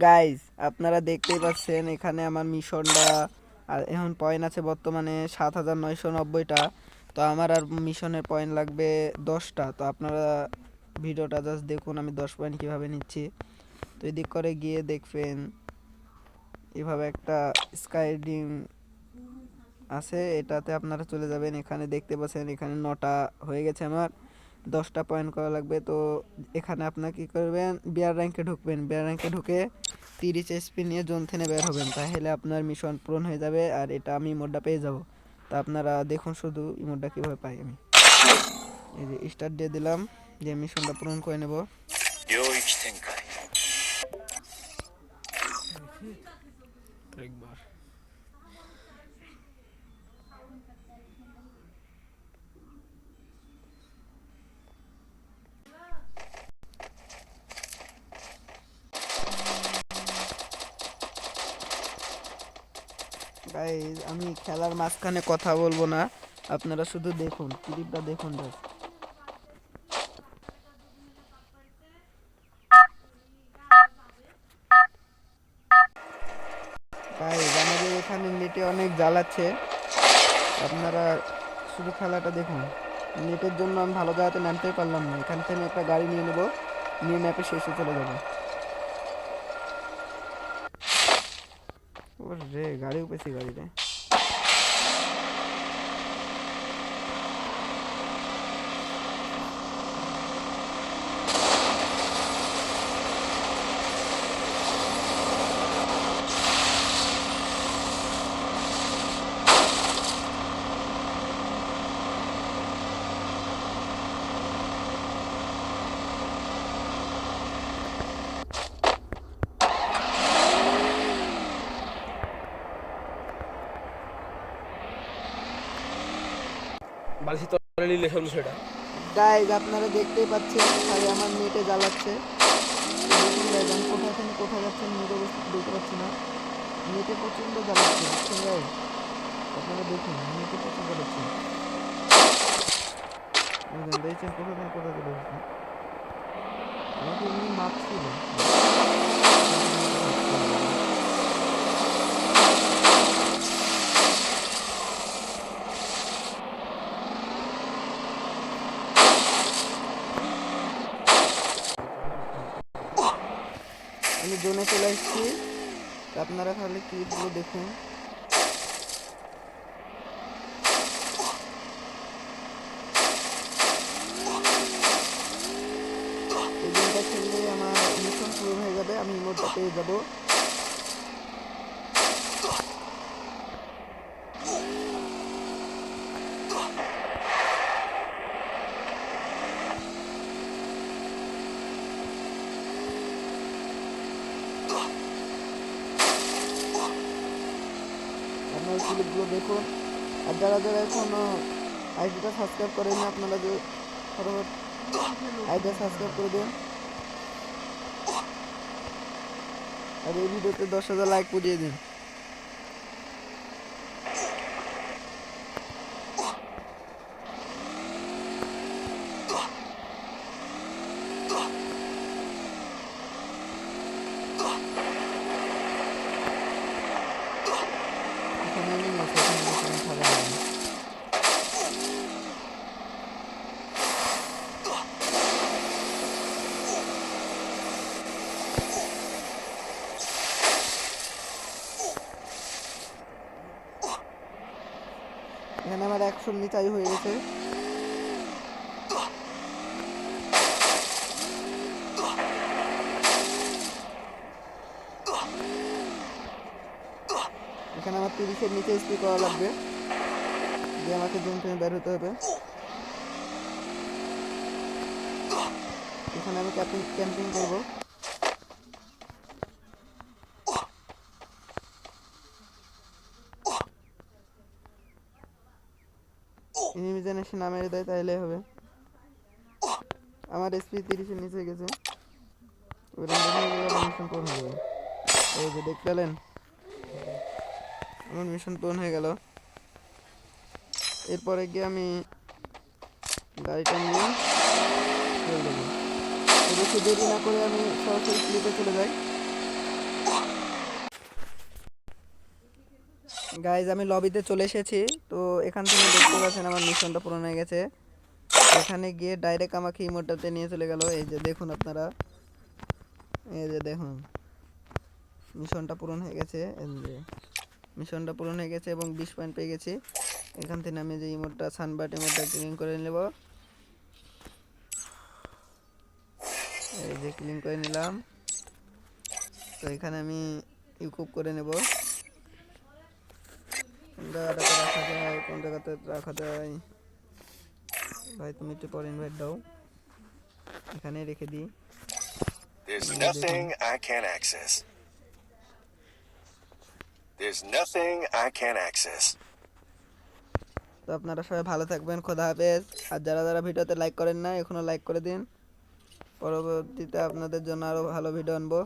Guys আপনারা দেখতেই পাচ্ছেন এখানে আমার মিশনটা আর এখন পয়েন্ট আছে বর্তমানে 7990টা। তো আমার আর মিশনের পয়েন্ট লাগবে 10টা। তো আপনারা ভিডিওটা জাস্ট দেখুন আমি 10 পয়েন্ট কীভাবে নিচ্ছি। তো এদিক করে গিয়ে দেখবেন এভাবে একটা স্কাইডিং আছে, এটাতে আপনারা চলে যাবেন। এখানে দেখতে পাচ্ছেন এখানে 9টা হয়ে গেছে, আমার 10টা পয়েন্ট করা লাগবে। তো এখানে আপনার কী করবেন, বিয়ার র্যাঙ্কে ঢুকবেন। বিয়ার র্যাঙ্কে ঢুকে 30 এসপি নিয়ে জোন থেকে বের হবেন, তাহলে আপনার মিশন পূরণ হয়ে যাবে আর এটা আমি ইমোটটা পেয়ে যাব। তা আপনারা দেখুন শুধু ইমোটটা কীভাবে পাই। আমি এই যে স্টার্ট দিয়ে দিলাম, যে মিশনটা পূরণ করে নেব। একবার গাইজ আমি খেলার মাঝখানে কথা বলবো না, আপনারা শুধু দেখুন, ক্লিপটা দেখুন জাস্ট। গাইজ আমাদের এখানে নেটে অনেক জ্বালাচ্ছে, আপনারা শুধু খেলাটা দেখুন। নেটের জন্য আমি ভালো জায়গাতে নামতেই পারলাম না। এখান থেকে একটা গাড়ি নিয়ে নেব, নিয়ে ম্যাপে শেষে চলে যাবো। ওর রে গাড়িও পেয়েছি, গাড়িতে গাইজ আপনারা দেখতেই পাচ্ছেন খালি আমার নেটে জ্বালাচ্ছে। দেখুন গাইজ আমি কোথায় থেকে কোথায় যাচ্ছেন নেটে দেখতে পাচ্ছি না, নেটে প্রচণ্ড জ্বালাচ্ছে, বুঝছেন গাইজ? আপনারা দেখুন নেটে প্রচুর জ্বালাচ্ছে। দেখছেন কোথায় থেকে কোথায় চলে যাচ্ছে। আমাকে এমনি মারছিল। আমি জোনে চলে এসেছি, আপনারা তাহলে ক্লিপগুলো দেখুন। এই গেমটা খেললে আমার মিশন পূরণ হয়ে যাবে, আমি ইমোটটা পেয়ে যাব। আপনারা ক্লিপগুলো দেখুন, আর যারা যারা এখনো আইডিটা সাবস্ক্রাইব করেন না আপনারা যে ফটাফট আইডিটা সাবস্ক্রাইব করে দেন, আর এই ভিডিওতে 10,000 লাইক পুড়িয়ে দিন। এখানে আমি আছে, এখানে কোনো খেলা হবে না। এখানে আমার 100 নিচাই হয়ে গেছে। এখানে আমার 30-এর নিচে স্পিড করা লাগবে, যে আমাকে জোন থেকে বের হতে হবে। এখানে আমি ক্যাম্পিং করবো। এনিমি যেন এসে না মেরে দেয় তাহলে হবে। আমার এসপি 30-এর নিচে গেছে, মিশন পূরণ হয়ে যাবে। এই যে দেখতে পেলেন আমার মিশন পূরণ হয়ে গেল। এরপরে গিয়ে আমি গাড়িটা নিয়ে চলে যাবো। বেশি দেরি না করে আমি সরাসরি ক্লিপে চলে যাই। গাইজ আমি লবিতে চলে এসেছি। তো এখান থেকে দেখতে পাচ্ছেন আমার মিশনটা পূরণ হয়ে গেছে। এখানে গিয়ে ডাইরেক্ট আমাকে ইমোটটাতে নিয়ে চলে গেল। এই যে দেখুন আপনারা, এই যে দেখুন মিশনটা পূরণ হয়ে গেছে। এই যে মিশনটা পূরণ হয়ে গেছে এবং 20 পয়েন্ট পেয়ে গেছি। এখান থেকে আমি যে ইমোটটা সানবার্ড ইমোটটা ক্লিন করে নেব। এই যে ক্লিন করে নিলাম। তো এখানে আমি ইকুপ করে নেব। কোন জায়গাটাতে রাখা যায়, কোন জায়গাতে রাখা যায়, ভাই তুমি একটু পরে ইনভাইট দাও, এখানে রেখে দিই। There's এই যে দেখুন, nothing I can't access. There's nothing I can't access. তো আপনারা সবাই ভালো থাকবেন, খোদা হাফেজ। আর যারা যারা ভিডিওতে লাইক করেন না এখনো লাইক করে দিন, পরবর্তীতে আপনাদের জন্য আরো ভালো ভিডিও আনবো।